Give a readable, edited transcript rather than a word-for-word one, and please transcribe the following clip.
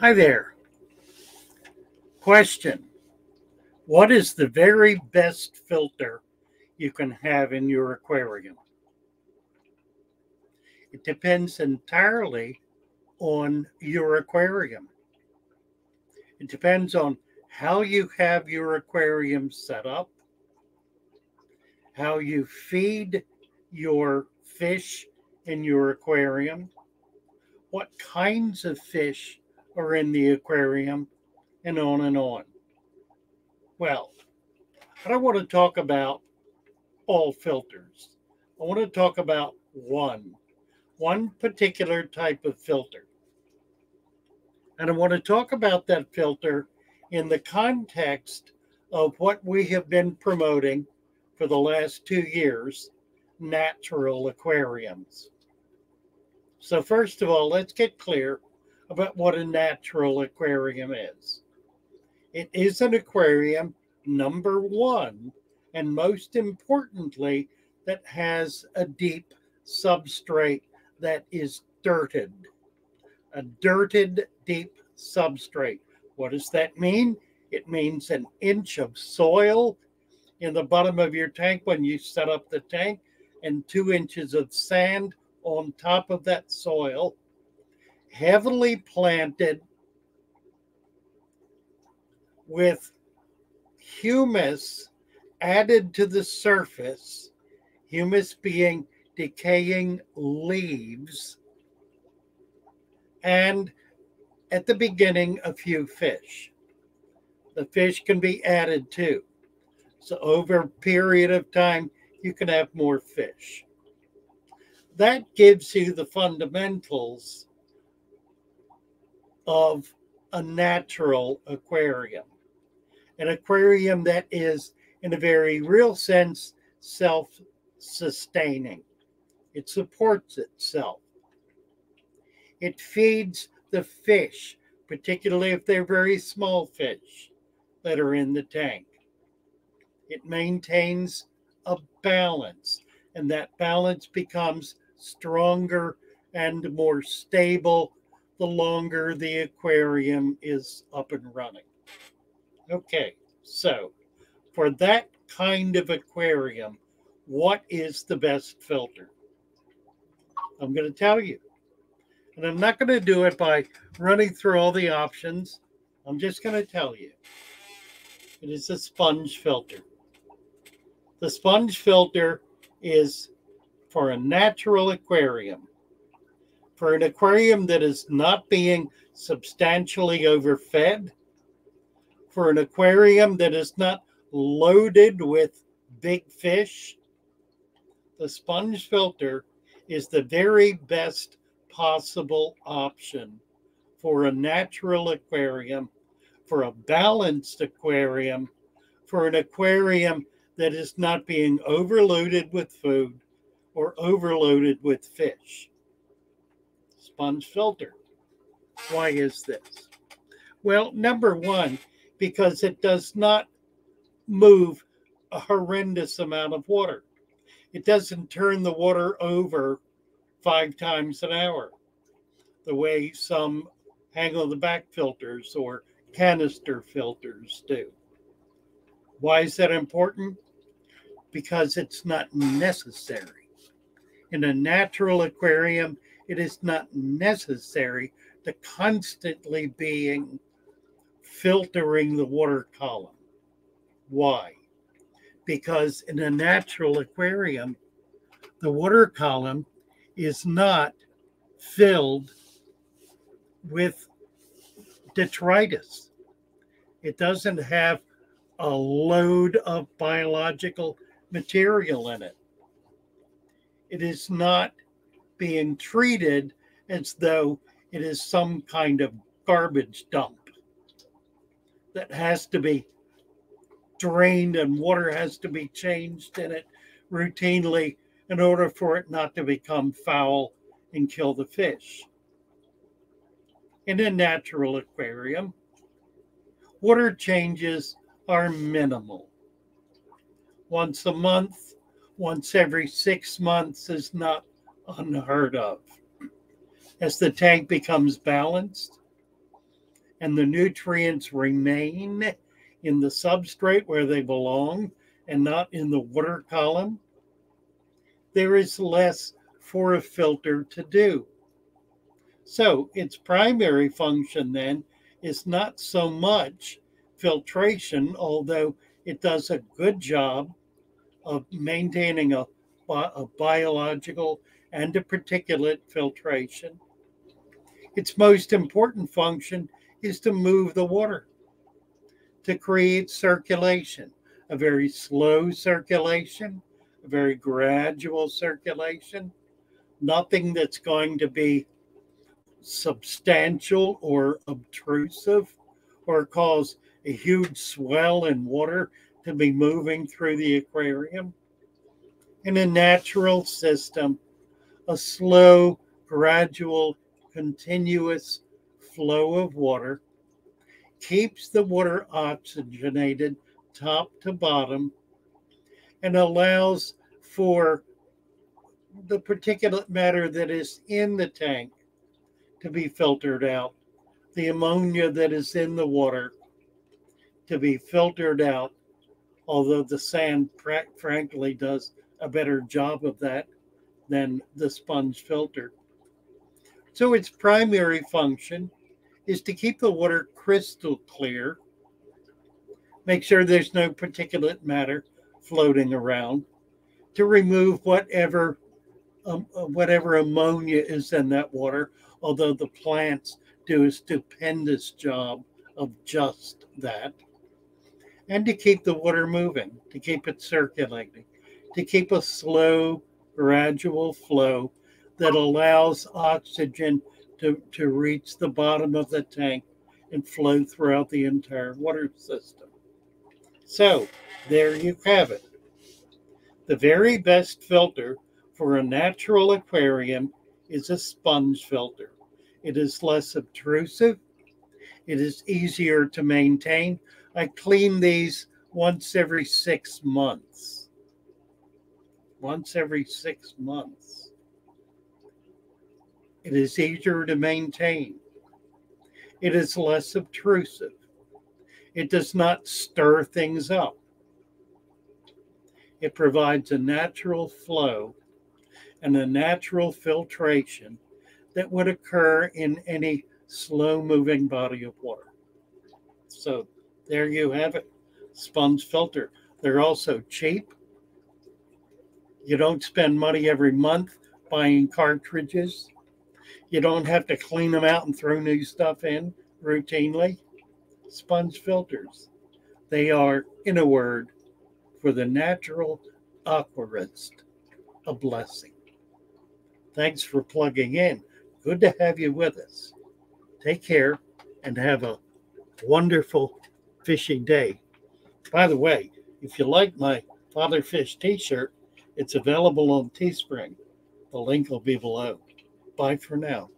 Hi there. Question. What is the very best filter you can have in your aquarium? It depends entirely on your aquarium. It depends on how you have your aquarium set up, how you feed your fish in your aquarium, what kinds of fish are in the aquarium, and on and on. Well, I don't want to talk about all filters. I want to talk about one particular type of filter. And I want to talk about that filter in the context of what we have been promoting for the last 2 years, natural aquariums. So first of all, let's get clear about what a natural aquarium is. It is an aquarium, number one, and most importantly, that has a deep substrate that is dirted. A dirted, deep substrate. What does that mean? It means an inch of soil in the bottom of your tank when you set up the tank, and 2 inches of sand on top of that soil, heavily planted with humus added to the surface, humus being decaying leaves, and at the beginning, a few fish. The fish can be added too. So over a period of time, you can have more fish. That gives you the fundamentals of a natural aquarium. An aquarium that is, in a very real sense, self-sustaining. It supports itself. It feeds the fish, particularly if they're very small fish that are in the tank. It maintains a balance, and that balance becomes stronger and more stable the longer the aquarium is up and running. Okay, so for that kind of aquarium, what is the best filter? I'm going to tell you. And I'm not going to do it by running through all the options. I'm just going to tell you. It is a sponge filter. The sponge filter is for a natural aquarium. For an aquarium that is not being substantially overfed. For an aquarium that is not loaded with big fish. The sponge filter is the very best possible option for a natural aquarium, for a balanced aquarium, for an aquarium that is not being overloaded with food or overloaded with fish. Sponge filter. Why is this? Well, number one, because it does not move a horrendous amount of water. It doesn't turn the water over 5 times an hour, the way some hang on the back filters or canister filters do. Why is that important? Because it's not necessary. In a natural aquarium, it is not necessary to constantly being filtering the water column. Why? Because in a natural aquarium, the water column is not filled with detritus. It doesn't have a load of biological material in it. It is not being treated as though it is some kind of garbage dump that has to be drained and water has to be changed in it routinely in order for it not to become foul and kill the fish. In a natural aquarium, water changes are minimal. Once a month, once every 6 months is not unheard of. As the tank becomes balanced, and the nutrients remain in the substrate where they belong and not in the water column, there is less for a filter to do. So its primary function then is not so much filtration, although it does a good job of maintaining a biological and a particulate filtration. Its most important function is to move the water, to create circulation, a very slow circulation, a very gradual circulation, nothing that's going to be substantial or obtrusive or cause a huge swell in water to be moving through the aquarium. In a natural system, a slow, gradual, continuous flow of water keeps the water oxygenated top to bottom and allows for the particulate matter that is in the tank to be filtered out, the ammonia that is in the water to be filtered out, although the sand frankly does a better job of that than the sponge filter. So its primary function is to keep the water crystal clear, make sure there's no particulate matter floating around, to remove whatever ammonia is in that water, although the plants do a stupendous job of just that, and to keep the water moving, to keep it circulating, to keep a slow, gradual flow that allows oxygen to reach the bottom of the tank and flow throughout the entire water system. So there you have it. The very best filter for a natural aquarium is a sponge filter. It is less obtrusive. It is easier to maintain. I clean these once every 6 months. Once every 6 months. It is easier to maintain. It is less obtrusive. It does not stir things up. It provides a natural flow and a natural filtration that would occur in any slow-moving body of water. So there you have it, sponge filter. They're also cheap. You don't spend money every month buying cartridges. You don't have to clean them out and throw new stuff in routinely. Sponge filters. They are, in a word, for the natural aquarist, a blessing. Thanks for plugging in. Good to have you with us. Take care and have a wonderful fishing day. By the way, if you like my Father Fish t-shirt, it's available on Teespring. The link will be below. Bye for now.